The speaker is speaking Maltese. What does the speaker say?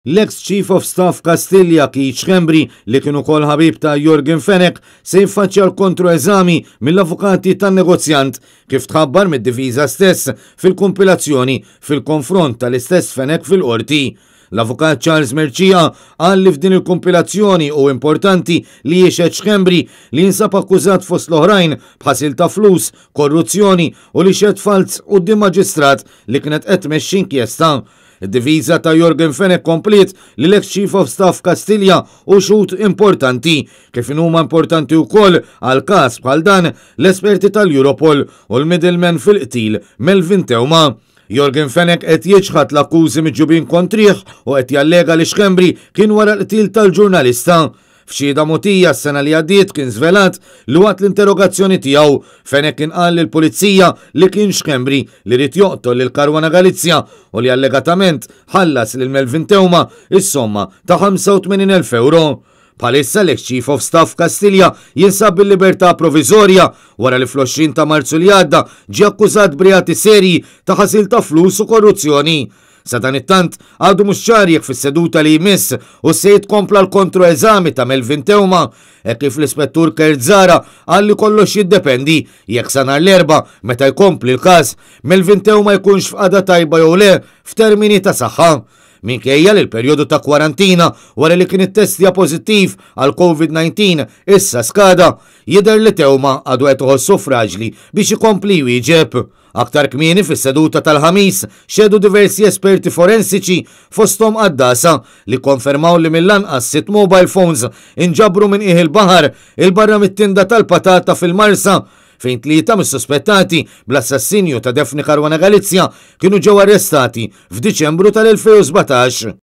L-ex Chief of Staff Kastilja Keith Schembri li kienu kol ħabib ta' Jorgen Fenech se jiffaċċja l-kontroeżami mill-avukati tan-negozjant kif tħabbar mid-diviża stess fil-kompilazzjoni fil-konfront tal-istess Fenech fil-qorti. L-avukat Charles Mercia qal li f'din il-kompilazzjoni u importanti li jiexed Schembri li jinsab akkużat fost l-oħrajn b'ħasil ta' flus, korruzzjoni u li xed falz quddiem maġistrat li kienet qed tmexxi inkjesta. Id-diviża ta' Jorgen Fenech komplet li l-ex Chief of Staff Kastilja u xut importanti kif huma importanti wkoll għal każ bħal dan l-esperti tal-Europol u l-middleman fil-qtil Melvin Teuma. Jorgen Fenech qed jiġħad l-akkużi miġġubin kontrih u qed jallega li Schembri kien wara l-qtil tal-ġurnalista. F'xhieda mogħtija s-sena li għaddiet kien żvelat li waqt l-interrogazzjoni tiegħu Fenech kien qal lill-pulizija li kien Schembri li rid joqtol lil Caruana Galizia u li allegatament ħallas lil Melvin Teuma is-somma ta' 85,000 euro. Bħalissa l-ex Chief of Staff Kastilja jinsab bil-libertà provizorja wara li fl-20 ta' Marzu li għadda ġie akkużat b'reati serji ta' ħasil ta' flus u korruzzjoni. Sa dan it-tant għadu mhux ċar jekk fis-seduta li jmiss u se jitkompla l-kontroeżami ta' Melvin Teuma hekk kif l-ispettur Kertzara qal li kollox jiddependi jekk sa nhar l-erba' meta jkompli l-każ Melvin Teuma jkunx f'qagħda tajba jew le f'termini ta' saħħa. Minkejja li l-perjodu ta' kwarantina wara li kien ittestja pożittiv għal COVID-19 issa skada, jidher li Teuma għadu qed iħossu fraġli biex ikompli jwieġeb. Aktar kmieni fis-seduta tal-ħamis xedu diversi esperti forensiċi fosthom Qaddasa li konfermaw li mill-anqas 6 mobile phones inġabru minn qiegħ il-baħar il-barra mit-tinda tal-patata fil-Marsa fejn 3 mis-suspettati bl-assassinju ta' Daphne Caruana Galizia kienu ġew arrestati f'Diċembru tal-2017.